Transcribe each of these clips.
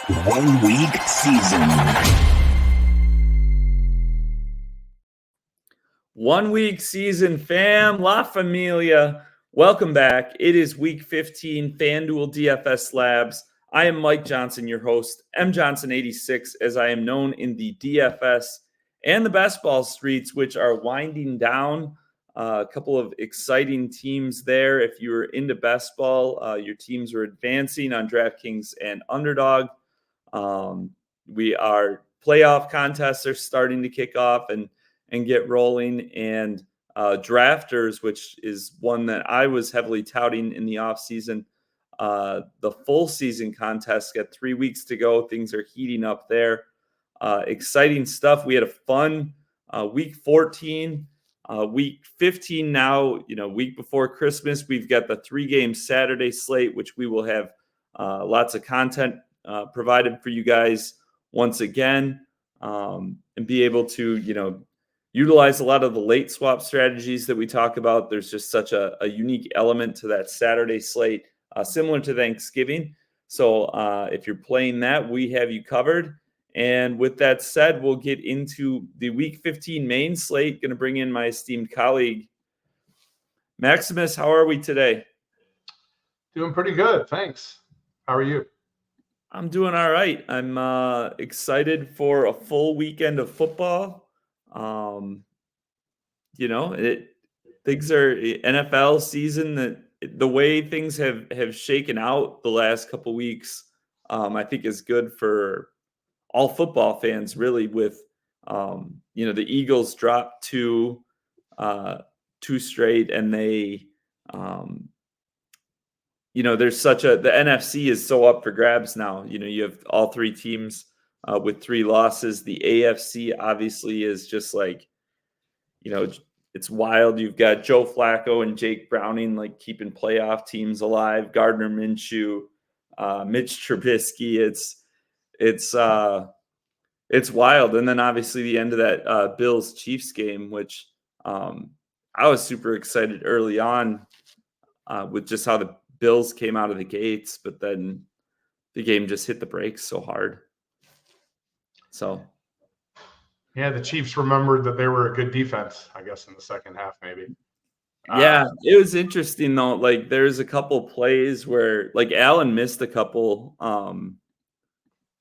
1 week season. 1 week season, fam, La Familia. Welcome back. It is week 15, Fanduel DFS Labs. I am Mike Johnson, your host, M Johnson 86, as I am known in the DFS and the best ball streets, which are winding down. A couple of exciting teams there. If you were into best ball, your teams are advancing on DraftKings and Underdog. Playoff contests are starting to kick off and get rolling, and drafters, which is one that I was heavily touting in the offseason. The full season contest got 3 weeks to go. Things are heating up there. Exciting stuff. We had a fun week 14, week 15 now, week before Christmas. We've got the 3-game Saturday slate, which we will have lots of content provided for you guys once again, and be able to, utilize a lot of the late swap strategies that we talk about. There's just such a unique element to that Saturday slate, similar to Thanksgiving. So if you're playing that, we have you covered. And with that said, we'll get into the week 15 main slate. Going to bring in my esteemed colleague, Maximus. How are we today? Doing pretty good. Thanks. How are you? I'm doing all right. I'm excited for a full weekend of football. Things are NFL season, that the way things have shaken out the last couple weeks, I think is good for all football fans, really, with the Eagles dropped two straight, and they there's the NFC is so up for grabs now. You have all three teams with 3 losses. The AFC obviously is just it's wild. You've got Joe Flacco and Jake Browning keeping playoff teams alive. Gardner Minshew, Mitch Trubisky. It's wild. And then obviously the end of that Bills Chiefs game, which I was super excited early on with just how the Bills came out of the gates, but then the game just hit the brakes so hard. So, yeah, the Chiefs remembered that they were a good defense, I guess, in the second half, maybe. Yeah, it was interesting though. There's a couple plays where Allen missed a couple. On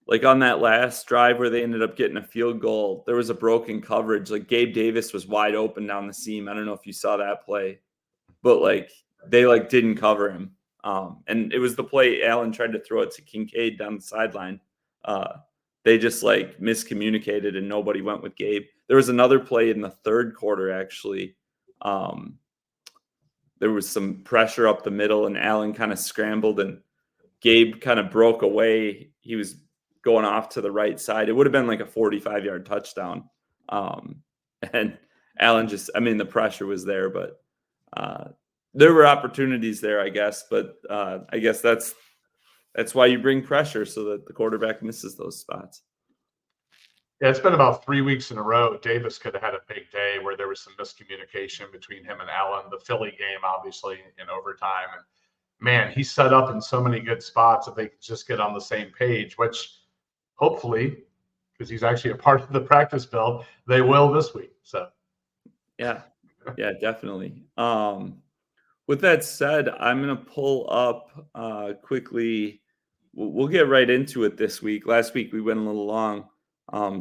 that last drive where they ended up getting a field goal, there was a broken coverage. Gabe Davis was wide open down the seam. I don't know if you saw that play, but they didn't cover him. And it was the play Allen tried to throw it to Kincaid down the sideline. They just miscommunicated and nobody went with Gabe. There was another play in the third quarter, actually. There was some pressure up the middle and Allen kind of scrambled and Gabe kind of broke away. He was going off to the right side. It would have been a 45-yard touchdown. And Allen the pressure was there, but there were opportunities there, I guess. But I guess that's why you bring pressure, so that the quarterback misses those spots. Yeah, it's been about 3 weeks in a row. Davis could have had a big day where there was some miscommunication between him and Allen. The Philly game, obviously, in overtime. And, man, he's set up in so many good spots if they could just get on the same page, which hopefully, because he's actually a part of the practice build, they will this week. So, yeah, definitely. With that said, I'm going to pull up quickly. We'll get right into it this week. Last week we went a little long,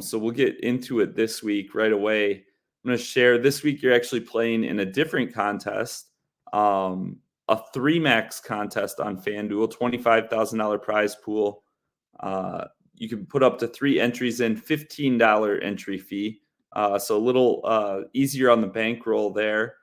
so we'll get into it this week right away. I'm going to share this week. You're actually playing in a different contest, a 3-max contest on FanDuel, $25,000 prize pool. You can put up to 3 entries in, $15 entry fee. So a little easier on the bankroll there.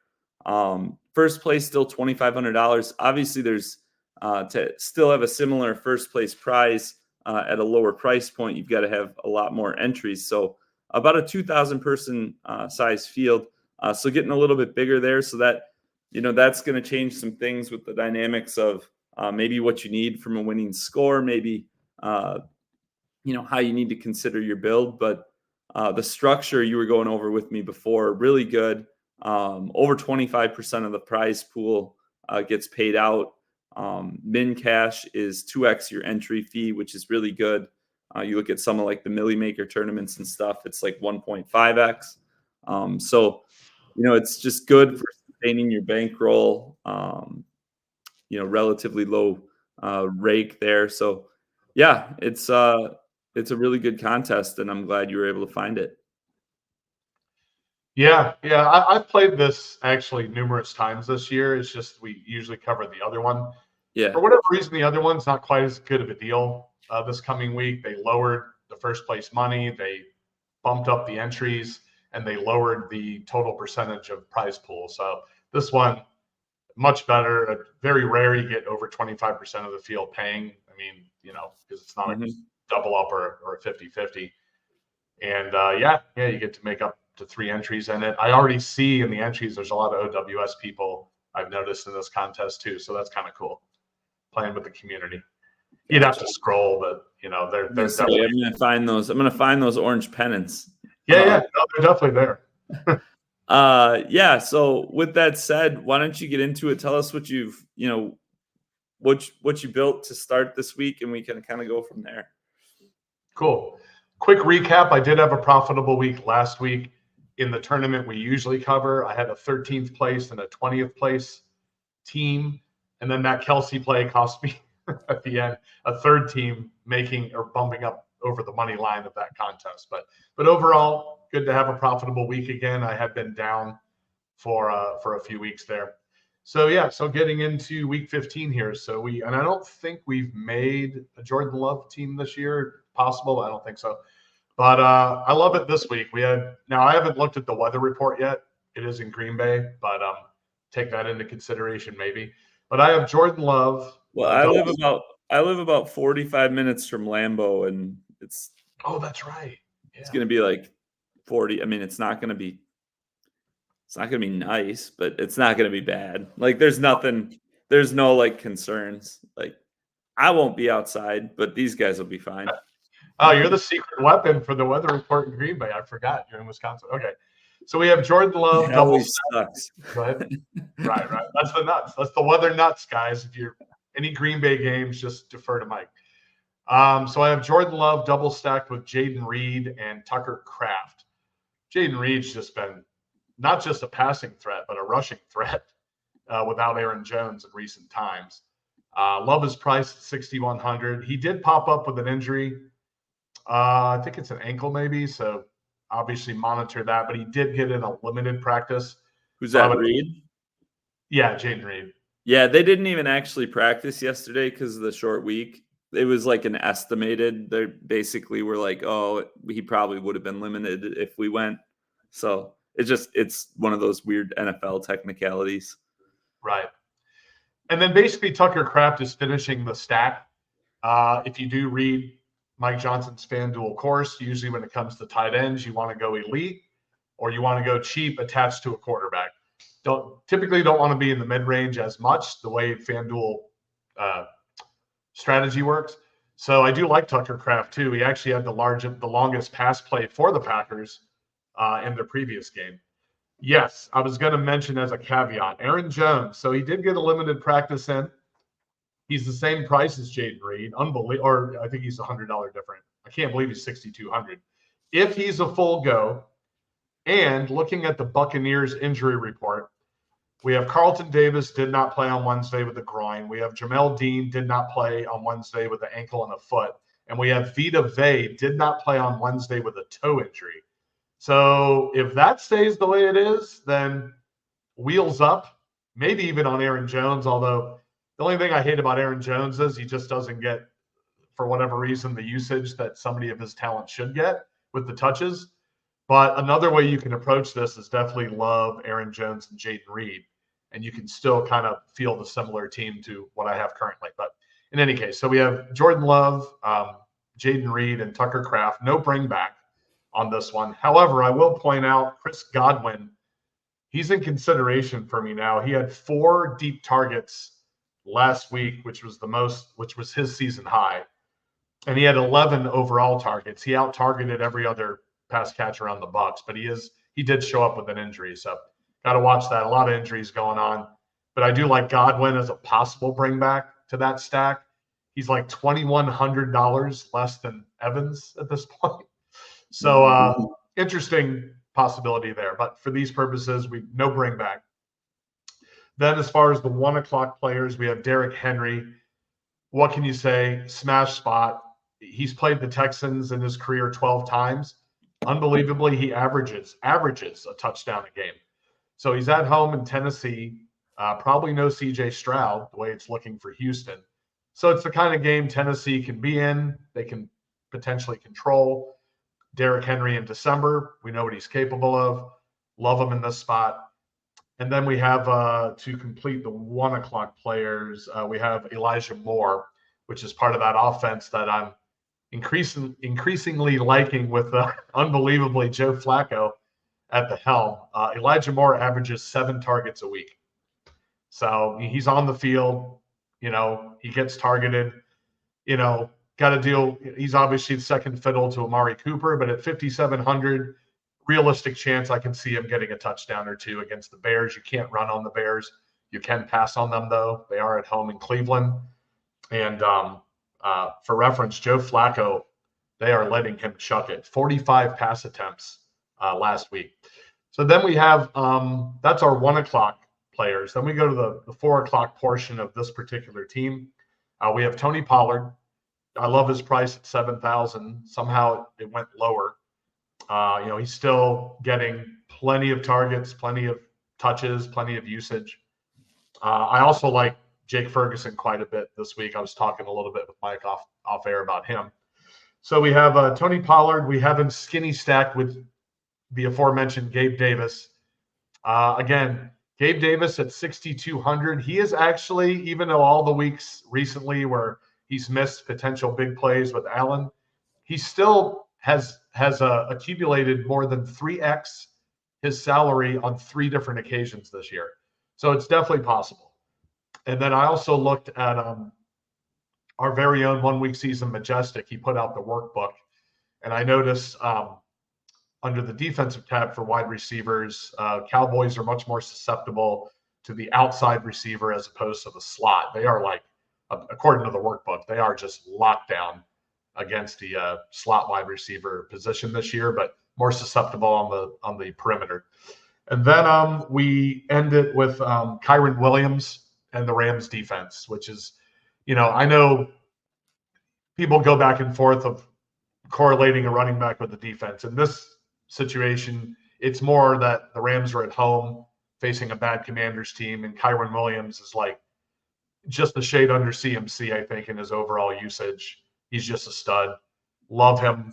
First place, still $2,500. Obviously, there's to still have a similar first place prize at a lower price point, you've got to have a lot more entries. So about a 2,000 person size field. So getting a little bit bigger there. So that, that's going to change some things with the dynamics of maybe what you need from a winning score, maybe, how you need to consider your build. But the structure you were going over with me before, really good. Over 25% of the prize pool gets paid out. Min cash is 2x your entry fee, which is really good. You look at some of like the Millie Maker tournaments and stuff, it's like 1.5x. So, it's just good for sustaining your bankroll, relatively low rake there. So, yeah, it's a really good contest, and I'm glad you were able to find it. Yeah. I've played this actually numerous times this year. It's just we usually cover the other one. Yeah. For whatever reason, the other one's not quite as good of a deal this coming week. They lowered the first place money, they bumped up the entries, and they lowered the total percentage of prize pool. So this one, much better. Very rare you get over 25% of the field paying. I mean, because it's not a double up or a 50-50. And you get to make up to 3 entries in it. I already see in the entries there's a lot of OWS people I've noticed in this contest too. So that's kind of cool. Playing with the community. You'd have to scroll, but they're definitely. I'm gonna find those. I'm gonna find those orange pennants. Yeah, no, they're definitely there. So with that said, why don't you get into it? Tell us what you've what you built to start this week, and we can kind of go from there. Cool. Quick recap. I did have a profitable week last week in the tournament we usually cover. I had a 13th place and a 20th place team. And then that Kelsey play cost me at the end a third team making or bumping up over the money line of that contest. But overall, good to have a profitable week again. I had been down for a few weeks there. So getting into week 15 here. And I don't think we've made a Jordan Love team this year. Possible, I don't think so. But I love it this week. Now I haven't looked at the weather report yet. It is in Green Bay, but take that into consideration maybe. But I have Jordan Love. Well, I live about 45 minutes from Lambeau, and it's. Oh, that's right. Yeah. It's going to be like 40. I mean, it's not going to be nice, but it's not going to be bad. Like there's no like concerns. Like I won't be outside, but these guys will be fine. Oh, you're the secret weapon for the weather report in Green Bay. I forgot you're in Wisconsin. Okay. So we have Jordan Love. That always sucks. Go ahead. Right. That's the nuts. That's the weather nuts, guys. If you're any Green Bay games, just defer to Mike. So I have Jordan Love double stacked with Jaden Reed and Tucker Kraft. Jaden Reed's just been not just a passing threat, but a rushing threat without Aaron Jones in recent times. Love is priced at 6,100. He did pop up with an injury. I think it's an ankle maybe. So obviously monitor that, but he did get in a limited practice. Who's that, Reed? Yeah, Jaden Reed. Yeah, they didn't even actually practice yesterday because of the short week. It was like an estimated. They basically were like, oh, he probably would have been limited if we went. So it's one of those weird NFL technicalities. Right. And then basically Tucker Kraft is finishing the stack. If you do read Mike Johnson's Fanduel course, usually when it comes to tight ends, you want to go elite or you want to go cheap attached to a quarterback. Typically don't want to be in the mid-range as much, the way Fanduel strategy works. So I do like Tucker Kraft too. He actually had the longest pass play for the Packers in their previous game. Yes, I was going to mention as a caveat, Aaron Jones. So he did get a limited practice in. He's the same price as Jaden Reed. Unbelievable. Or I think he's $100 different. I can't believe he's 6,200. If he's a full go, and looking at the Buccaneers injury report, we have Carlton Davis did not play on Wednesday with a groin. We have Jamel Dean did not play on Wednesday with an ankle and a foot. And we have Vita Vey did not play on Wednesday with a toe injury. So if that stays the way it is, then wheels up, maybe even on Aaron Jones, although the only thing I hate about Aaron Jones is he just doesn't get, for whatever reason, the usage that somebody of his talent should get with the touches. But another way you can approach this is definitely love Aaron Jones and Jaden Reed, and you can still kind of feel the similar team to what I have currently. But in any case, so we have Jordan Love, Jaden Reed, and Tucker Kraft. No bring back on this one. However, I will point out Chris Godwin, he's in consideration for me now. He had 4 deep targets last week, which was his season high. And he had 11 overall targets. He out-targeted every other pass catcher on the Bucs, but he did show up with an injury. So got to watch that. A lot of injuries going on. But I do like Godwin as a possible bring back to that stack. He's like $2,100 less than Evans at this point. So interesting possibility there. But for these purposes, we no bring back. Then as far as the 1 o'clock players, we have Derrick Henry. What can you say? Smash spot. He's played the Texans in his career 12 times. Unbelievably, he averages a touchdown a game. So he's at home in Tennessee. Probably no CJ Stroud, the way it's looking for Houston. So it's the kind of game Tennessee can be in. They can potentially control. Derrick Henry in December, we know what he's capable of. Love him in this spot. And then we have, to complete the 1 o'clock players, we have Elijah Moore, which is part of that offense that I'm increasingly liking with unbelievably Joe Flacco at the helm. Elijah Moore averages 7 targets a week. So he's on the field, he gets targeted, got to deal. He's obviously the second fiddle to Amari Cooper, but at 5,700, realistic chance I can see him getting a touchdown or two against the Bears. You can't run on the Bears. You can pass on them, though. They are at home in Cleveland. And for reference, Joe Flacco, they are letting him chuck it. 45 pass attempts last week. So then we have, that's our 1 o'clock players. Then we go to the 4 o'clock portion of this particular team. We have Tony Pollard. I love his price at 7,000. Somehow it went lower. He's still getting plenty of targets, plenty of touches, plenty of usage. I also like Jake Ferguson quite a bit this week. I was talking a little bit with Mike off air about him. So we have Tony Pollard. We have him skinny stacked with the aforementioned Gabe Davis. Again, Gabe Davis at 6,200. He is actually, even though all the weeks recently where he's missed potential big plays with Allen, he still has accumulated more than 3x his salary on 3 different occasions this year. So it's definitely possible. And then I also looked at our very own 1 week season Majestic. He put out the workbook, and I noticed under the defensive tab for wide receivers, Cowboys are much more susceptible to the outside receiver as opposed to the slot. They are like, according to the workbook, they are just locked down against the slot wide receiver position this year, but more susceptible on the perimeter. And then we end it with Kyren Williams and the Rams defense, which is, I know people go back and forth of correlating a running back with the defense. In this situation, it's more that the Rams are at home facing a bad Commanders team, and Kyren Williams is like just a shade under CMC, I think, in his overall usage. He's just a stud. Love him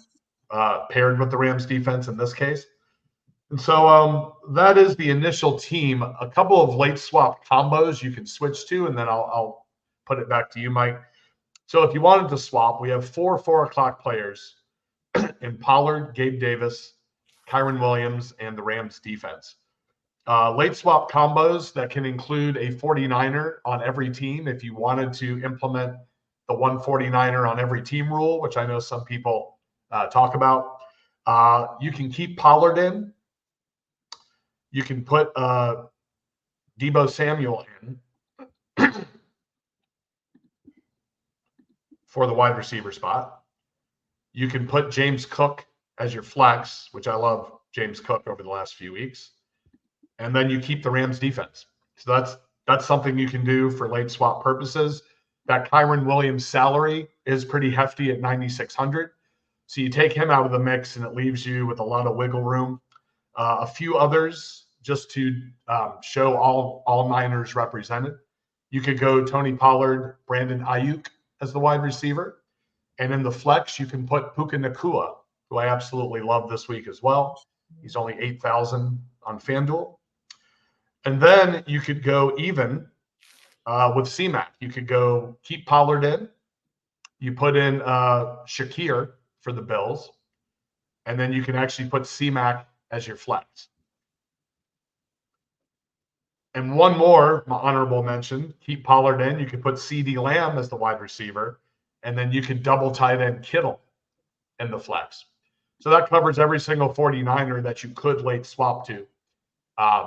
paired with the Rams defense in this case. And so that is the initial team. A couple of late swap combos you can switch to, and then I'll put it back to you, Mike. So if you wanted to swap, we have 4 o'clock players in Pollard, Gabe Davis, Kyren Williams, and the Rams defense. Late swap combos that can include a 49er on every team if you wanted to implement the 149er on every team rule, which I know some people talk about. You can keep Pollard in. You can put Deebo Samuel in for the wide receiver spot. You can put James Cook as your flex, which I love James Cook over the last few weeks. And then you keep the Rams defense. So that's something you can do for late swap purposes. That Kyren Williams salary is pretty hefty at 9,600. So you take him out of the mix and it leaves you with a lot of wiggle room. A few others just to show all Niners represented. You could go Tony Pollard, Brandon Ayuk as the wide receiver. And in the flex, you can put Puka Nacua, who I absolutely love this week as well. He's only 8,000 on Fanduel. And then you could go even with CMAC. You could go keep Pollard in. You put in Shakir for the Bills. And then you can actually put CMAC as your flex. And one more honorable mention, keep Pollard in. You could put CeeDee Lamb as the wide receiver. And then you could double tight end Kittle in the flex. So that covers every single 49er that you could late swap to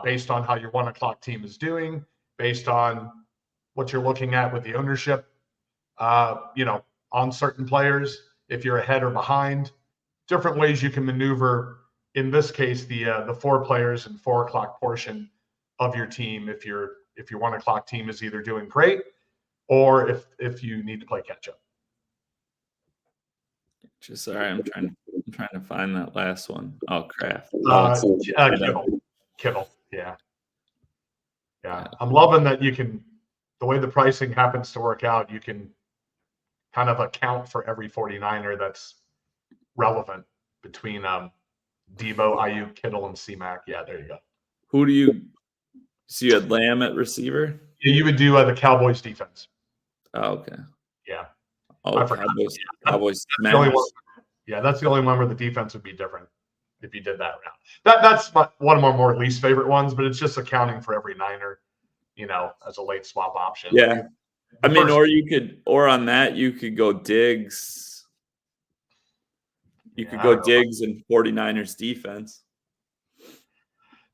based on how your 1 o'clock team is doing, based on what you're looking at with the ownership. on certain players, if you're ahead or behind, different ways you can maneuver. In this case, the 4 players and 4 o'clock portion of your team. If your 1 o'clock team is either doing great or if you need to play catch up. Just sorry, I'm trying to find that last one. Oh, Kraft. Kittle. Yeah. I'm loving that the way the pricing happens to work out, you can kind of account for every 49er that's relevant between Debo, Ayuk, Kittle, and C-Mac. Yeah, there you go. Who do you see? You had Lamb at receiver? Yeah, you would do the Cowboys defense. Oh, okay. Yeah. Oh, Cowboys. That's the only one where the defense would be different if you did that round. That's one of my more least favorite ones, but it's just accounting for every Niner, as a late swap option. Yeah. Or on that, you could go Diggs. You could go Diggs and 49ers defense.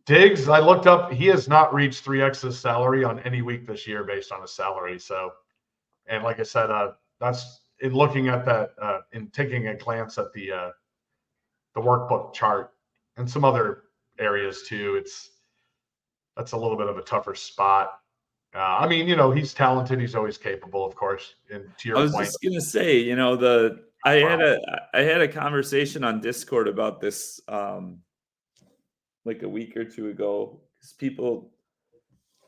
Diggs, I looked up, he has not reached 3x his salary on any week this year based on his salary. So, and like I said, that's in looking at that, in taking a glance at the workbook chart and some other areas too. That's a little bit of a tougher spot. He's talented. He's always capable, of course. And to your point, just gonna say, I had a conversation on Discord about this like a week or two ago, because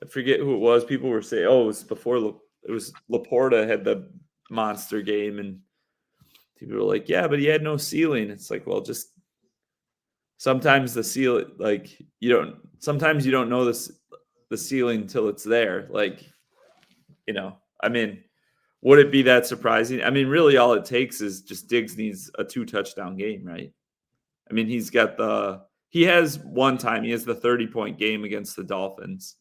I forget who it was. People were saying, "Oh, it was before it was Laporta had the monster game," and people were like, "Yeah, but he had no ceiling." It's like, well, just sometimes the ceiling, like sometimes you don't know the ceiling until it's there. Like, would it be that surprising? Really all it takes is just Diggs needs a 2 touchdown game, right? He has one time, he has the 30-point game against the Dolphins.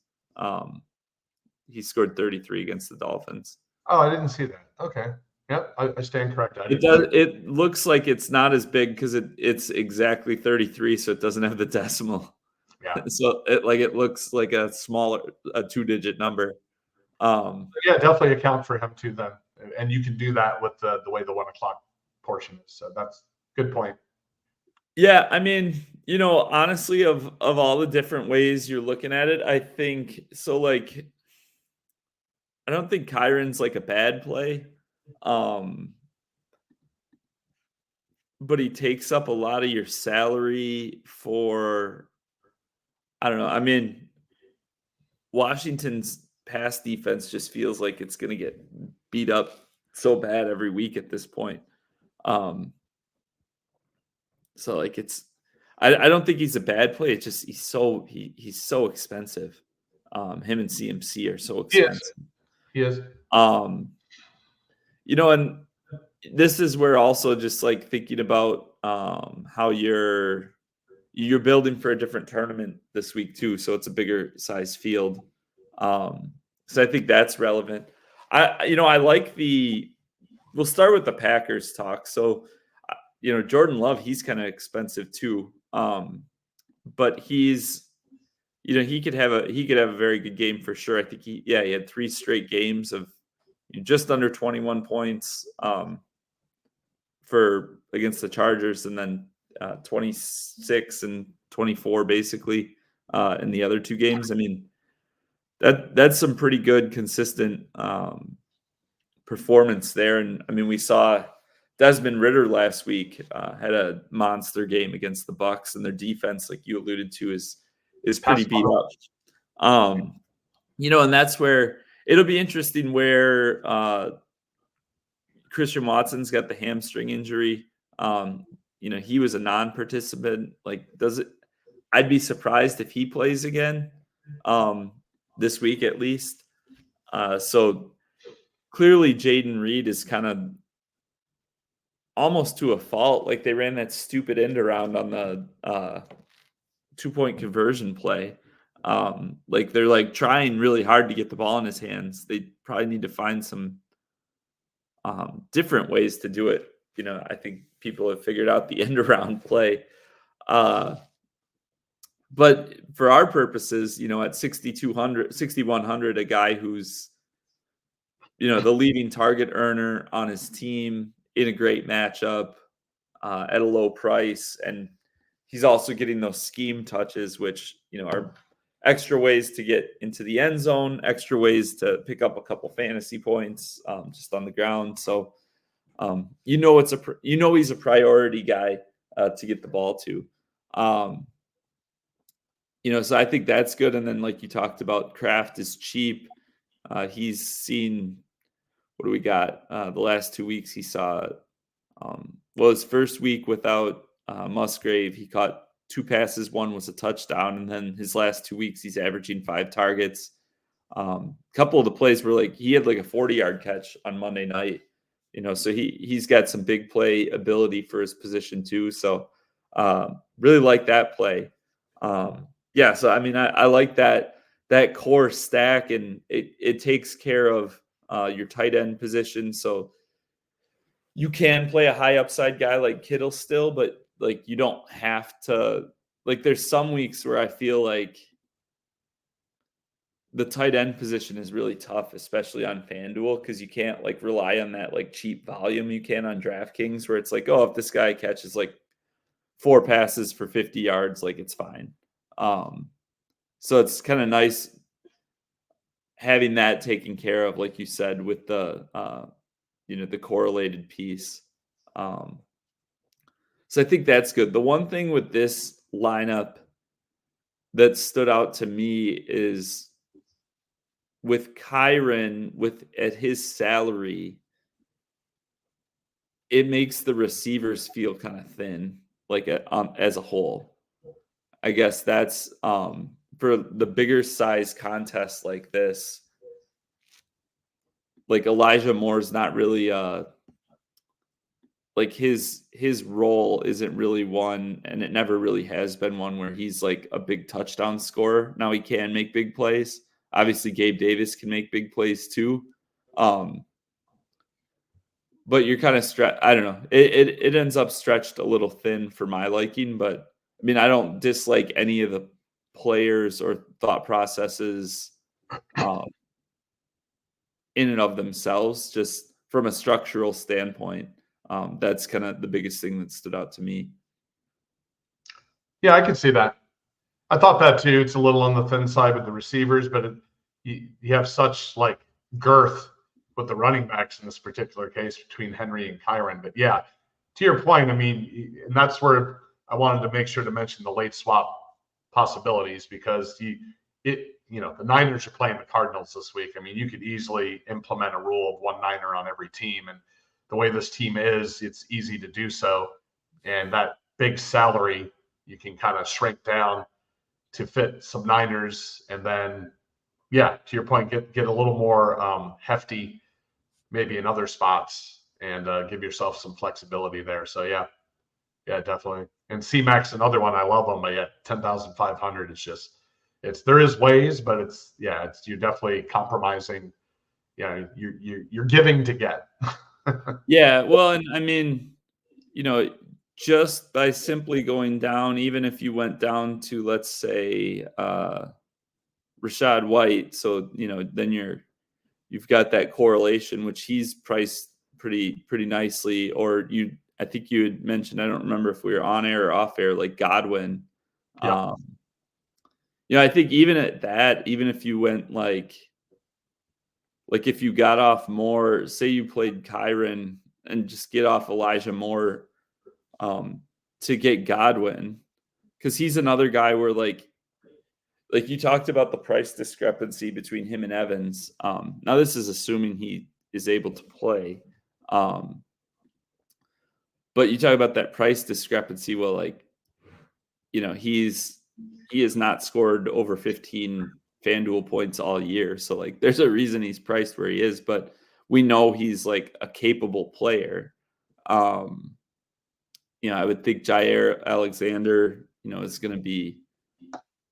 He scored 33 against the Dolphins. Oh, I didn't see that. Okay. Yep, I stand corrected. It looks like it's not as big because it's exactly 33, so it doesn't have the decimal. Yeah. So it looks like a 2-digit number. Yeah, definitely account for him too then, and you can do that with the way the 1 o'clock portion is. So that's good point. Yeah, honestly, of all the different ways you're looking at it, I think so. Like, I don't think Kyron's like a bad play, but he takes up a lot of your salary for. I don't know. Washington's pass defense just feels like it's going to get beat up so bad every week at this point. So like I don't think he's a bad play. It's just he's so expensive. Him and CMC are so expensive. He is. And this is where also just like thinking about how you're building for a different tournament this week too. So it's a bigger size field. So I think that's relevant. I like we'll start with the Packers talk. So Jordan Love, he's kind of expensive too. But he's, he could have a very good game for sure. I think he had 3 straight games of just under 21 points for against the Chargers, and then 26 and 24 basically in the other 2 games. That's some pretty good consistent performance there. And we saw Desmond Ridder last week had a monster game against the Bucs, and their defense, like you alluded to, is pretty beat up. And that's where it'll be interesting where Christian Watson's got the hamstring injury. He was a non-participant. I'd be surprised if he plays again this week at least. So clearly Jaden Reed is kind of almost to a fault. Like, they ran that stupid end around on the 2-point conversion play. They're like trying really hard to get the ball in his hands. They probably need to find some different ways to do it. I think people have figured out the end around play. But for our purposes, at 6,100, a guy who's, the leading target earner on his team in a great matchup at a low price. And he's also getting those scheme touches, which, are extra ways to get into the end zone, extra ways to pick up a couple fantasy points just on the ground. So, he's a priority guy to get the ball to. So I think that's good. And then, like you talked about, Kraft is cheap. He's seen, what do we got? The last 2 weeks he saw, his first week without Musgrave, he caught 2 passes. One was a touchdown. And then his last 2 weeks, he's averaging 5 targets. A couple of the plays were he had a 40-yard catch on Monday night, so he's got some big play ability for his position too. So really like that play. So I like that core stack, and it takes care of your tight end position. So you can play a high upside guy like Kittle still, but you don't have to. There's some weeks where I feel like the tight end position is really tough, especially on FanDuel, because you can't rely on that cheap volume you can on DraftKings, where it's if this guy catches 4 passes for 50 yards, it's fine. So it's kind of nice having that taken care of, like you said, with the the correlated piece. So I think that's good. The one thing with this lineup that stood out to me is with Kyren, at his salary, it makes the receivers feel kind of thin, as a whole. I guess that's for the bigger size contests like this. Elijah Moore's not really his role isn't really one, and it never really has been one where he's a big touchdown scorer. Now he can make big plays. Obviously, Gabe Davis can make big plays too. But you're kind of I don't know. It ends up stretched a little thin for my liking, but I don't dislike any of the players or thought processes in and of themselves. Just from a structural standpoint, that's kind of the biggest thing that stood out to me. Yeah, I can see that. I thought that too. It's a little on the thin side with the receivers, but you have such girth with the running backs in this particular case between Henry and Kyren. But yeah, to your point, and that's where I wanted to make sure to mention the late swap possibilities, because the Niners are playing the Cardinals this week. You could easily implement a rule of 1 Niner on every team, and the way this team is, it's easy to do so. And that big salary, you can kind of shrink down to fit some Niners, and then, yeah, to your point, get a little more hefty, maybe in other spots, and give yourself some flexibility there. So yeah, definitely. And C-Max, another one, I love them, but yeah, 10,500 is just, there is ways, but you're definitely compromising. Yeah, you're giving to get. Yeah, well, and just by simply going down, even if you went down to, let's say, Rachaad White, so then you've got that correlation, which he's priced pretty nicely. Or I think you had mentioned, I don't remember if we were on air or off air, Godwin. Yeah. I think even at that, even if you went if you got off more, say you played Kyren and just get off Elijah Moore to get Godwin, because he's another guy where you talked about the price discrepancy between him and Evans. Now this is assuming he is able to play. But you talk about that price discrepancy. Well, he has not scored over 15 FanDuel points all year. So there's a reason he's priced where he is, but we know he's a capable player. I would think Jair Alexander, is going to be,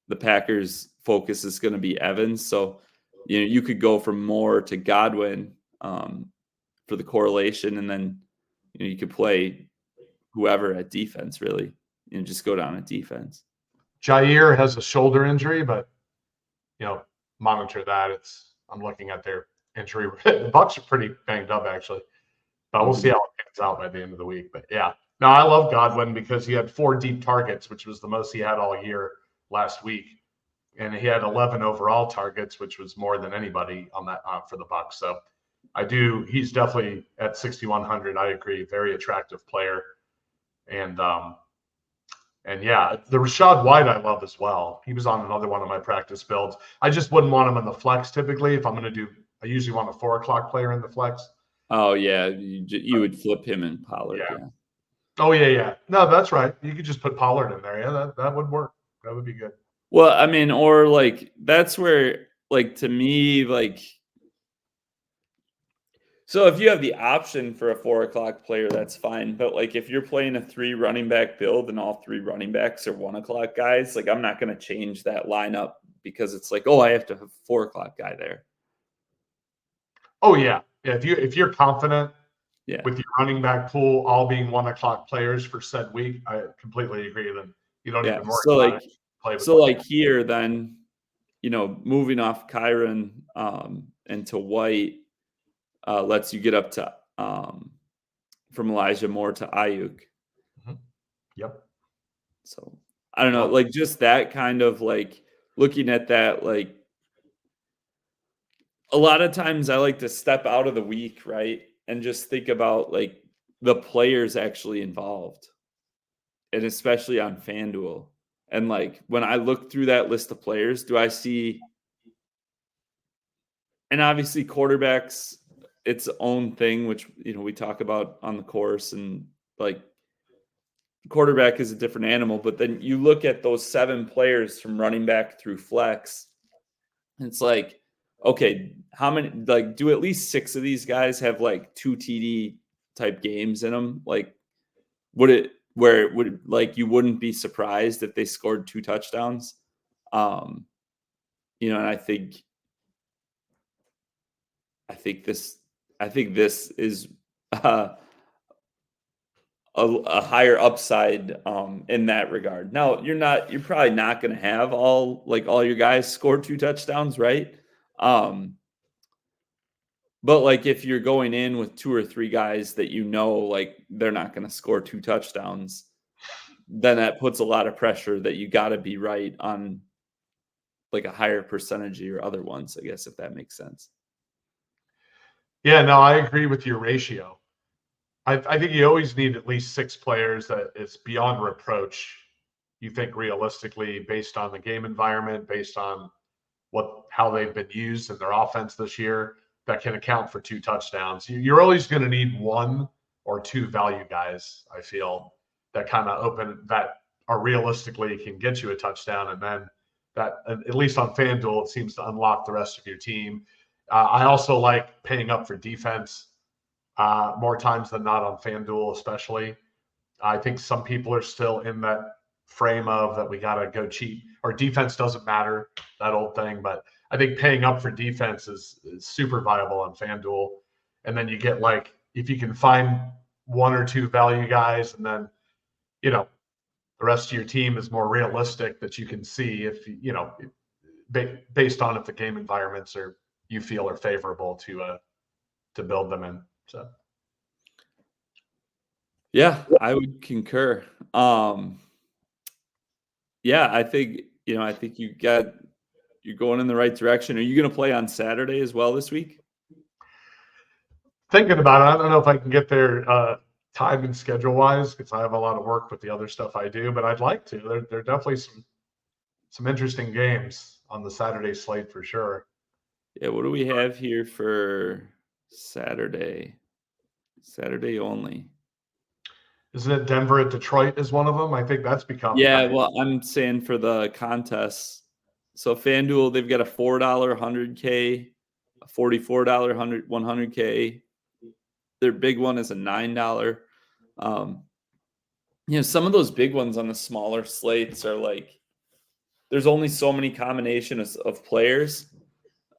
the Packers' focus is going to be Evans. So, you could go from Moore to Godwin for the correlation, and then, you could play whoever at defense, really, just go down at defense. Jair has a shoulder injury, but monitor that. I'm looking at their injury. The Bucks are pretty banged up actually, but we'll see how it pans out by the end of the week. But yeah, no, I love Godwin because he had 4 deep targets, which was the most he had all year last week, and he had 11 overall targets, which was more than anybody on that for the Bucks. So he's definitely at 6,100. I agree, very attractive player, and yeah, the Rashad White I love as well. He was on another one of my practice builds. I just wouldn't want him in the flex typically. If I'm going to do, I usually want a 4 o'clock player in the flex. Oh yeah, you would flip him in Pollard. Yeah. Oh yeah. No, that's right. You could just put Pollard in there. Yeah, that would work. That would be good. Well, I mean, or like that's where, like, to me, like, so if you have the option for a 4 o'clock player, that's fine. But like if you're playing a 3 running back build and all 3 running backs are 1 o'clock guys, like I'm not going to change that lineup because it's like, oh, I have to have a 4 o'clock guy there. Oh yeah. If you're confident Yeah. with your running back pool all being 1 o'clock players for said week, I completely agree. Then you don't even worry about it. So like here, then, moving off Kyron into White lets you get up to from Elijah Moore to Ayuk. Mm-hmm. Yep. So I don't know, like just that kind of like looking at that, like a lot of times I like to step out of the week, right? And just think about like the players actually involved. And especially on FanDuel. And like when I look through that list of players, do I see, and obviously quarterbacks, its own thing, which we talk about on the course, and like quarterback is a different animal. But then you look at those 7 players from running back through flex, and it's like, okay, how many, like, do at least 6 of these guys have like 2 TD type games in them? Like, like you wouldn't be surprised if they scored 2 touchdowns. And I think this is a higher upside in that regard. Now, you're probably not going to have all your guys score 2 touchdowns, right? But like if you're going in with 2 or 3 guys that like they're not going to score 2 touchdowns, then that puts a lot of pressure that you got to be right on like a higher percentage of your other ones, I guess, if that makes sense. Yeah, no, I agree with your ratio. I think you always need at least 6 players that is beyond reproach. You think realistically, based on the game environment, based on how they've been used in their offense this year, that can account for 2 touchdowns. You're always going to need 1 or 2 value guys, I feel, that kind of are realistically can get you a touchdown. And then that, at least on FanDuel, it seems to unlock the rest of your team. I also like paying up for defense more times than not on FanDuel, especially. I think some people are still in that frame of that we got to go cheap, or defense doesn't matter, that old thing. But I think paying up for defense is super viable on FanDuel. And then you get, like, if you can find 1 or 2 value guys, and then, the rest of your team is more realistic, that you can see if, based on if the game environments you feel are favorable to build them in. So. Yeah, I would concur. Yeah, I think, you're going in the right direction. Are you going to play on Saturday as well this week? Thinking about it. I don't know if I can get there time and schedule wise, because I have a lot of work with the other stuff I do, but I'd like to. There are definitely some interesting games on the Saturday slate for sure. Yeah, what do we have here for Saturday? Saturday only. Isn't it Denver at Detroit is one of them? I think that's become. Yeah, well, I'm saying for the contests. So FanDuel, they've got a $4 100K, a $44 100K. Their big one is a $9. Some of those big ones on the smaller slates are like, there's only so many combinations of players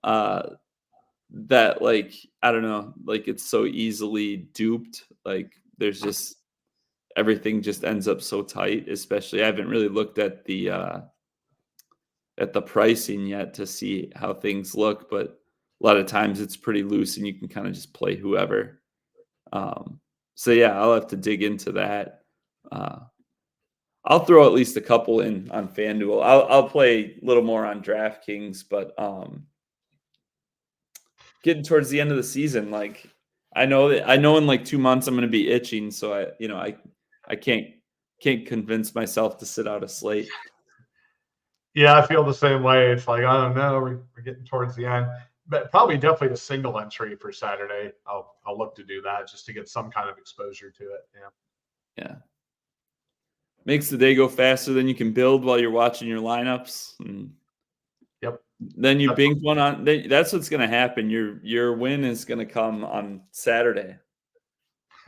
that, like, I don't know, like it's so easily duped. Like there's just, everything just ends up so tight. Especially, I haven't really looked at the pricing yet to see how things look, but a lot of times it's pretty loose and you can kind of just play whoever. So yeah, I'll have to dig into that. I'll throw at least a couple in on FanDuel. I'll play a little more on DraftKings, but getting towards the end of the season, like I know in like 2 months I'm going to be itching, so I can't convince myself to sit out a slate. Yeah, I feel the same way. It's like, I don't know, we're getting towards the end, but probably definitely a single entry for Saturday. I'll look to do that just to get some kind of exposure to it. Yeah. Makes the day go faster. Then you can build while you're watching your lineups. And yep. Then you bink one on. That's what's going to happen. Your win is going to come on Saturday.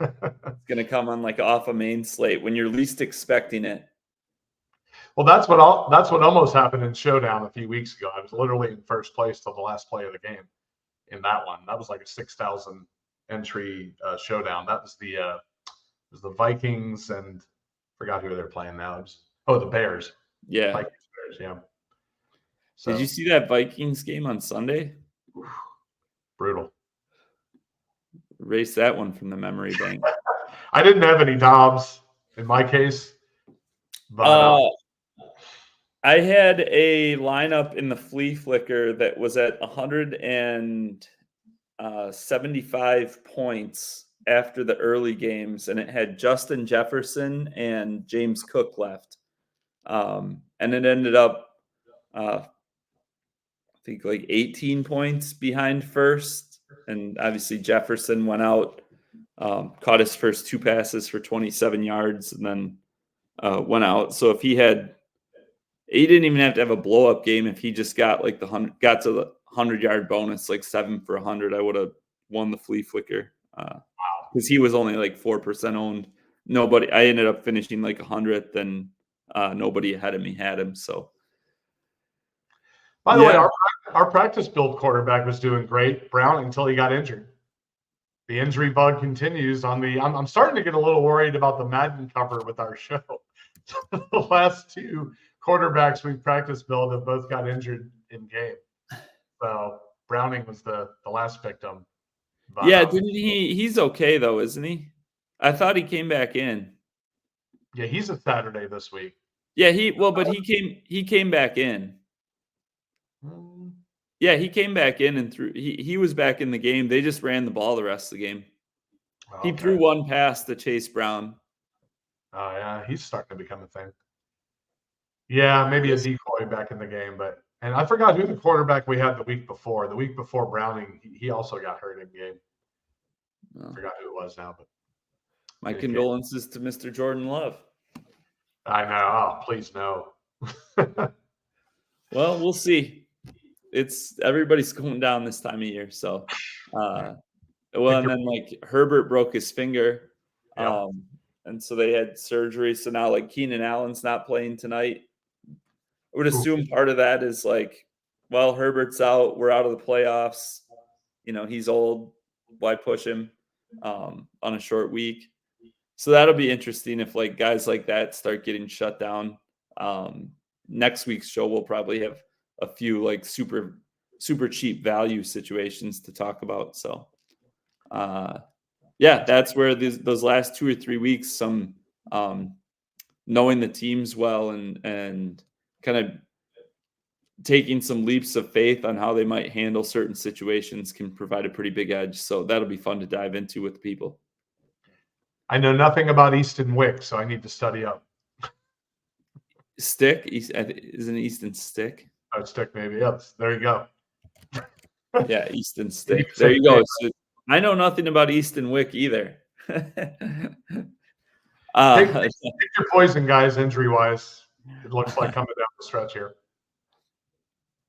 It's going to come on like off a main slate when you're least expecting it. Well, that's what almost happened in Showdown a few weeks ago. I was literally in first place till the last play of the game in that one. That was like a 6,000 entry Showdown. That was the Vikings and forgot who they're playing now. The Bears. Yeah. Vikings, Bears, yeah. So, did you see that Vikings game on Sunday? Brutal. Erase that one from the memory bank. I didn't have any Dobbs in my case. But I had a lineup in the flea flicker that was at 175 points after the early games, and it had Justin Jefferson and James Cook left. And it ended up, I think, like 18 points behind first. And obviously Jefferson went out, caught his first 2 passes for 27 yards, and then went out. So if he didn't even have to have a blow up game. If he just got like got to the 100-yard bonus, like 7 for 100, I would have won the flea flicker. Because he was only like 4% owned. I ended up finishing like 100th, and nobody ahead of me had him. So, by the way, our practice build quarterback was doing great, Brown, until he got injured. The injury bug continues on the. I'm starting to get a little worried about the Madden cover with our show. The last 2 quarterbacks we practice build have both got injured in game. So Browning was the last victim. But, yeah, didn't he? He's okay though, isn't he? I thought he came back in. Yeah, he's a Saturday this week. Yeah, but he came back in. Yeah, he came back in and threw. He was back in the game. They just ran the ball the rest of the game. Okay. He threw 1 pass to Chase Brown. Oh yeah, he's starting to become a thing. Yeah, maybe a decoy back in the game, and I forgot who the quarterback we had the week before. The week before Browning, he also got hurt in game. I forgot who it was now, but my condolences to Mr. Jordan Love. I know. Oh, please no. Well, we'll see. Everybody's going down this time of year, so and then like Herbert broke his finger, and so they had surgery. So now like Keenan Allen's not playing tonight. I would assume part of that is like, well, Herbert's out. We're out of the playoffs. He's old. Why push him on a short week? So that'll be interesting if like guys like that start getting shut down. Next week's show we'll probably have a few like super cheap value situations to talk about. So that's where those last 2 or 3 weeks, some knowing the teams well and kind of taking some leaps of faith on how they might handle certain situations can provide a pretty big edge. So that'll be fun to dive into with people. I know nothing about Easton Wick, so I need to study up. Stick? Isn't Easton Stick? Oh, Stick maybe. Yes. There you go. Yeah, Easton Stick. There you go. So I know nothing about Easton Wick either. Take your poison, guys, injury-wise. It looks like coming down the stretch here.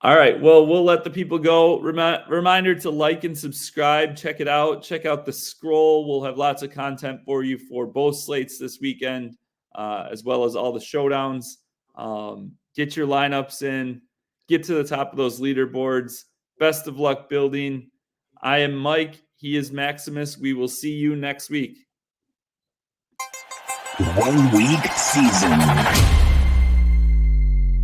All right. Well, we'll let the people go. Reminder to like and subscribe. Check it out. Check out the scroll. We'll have lots of content for you for both slates this weekend, as well as all the showdowns. Get your lineups in. Get to the top of those leaderboards. Best of luck building. I am Mike. He is Maximus. We will see you next week. 1 week season.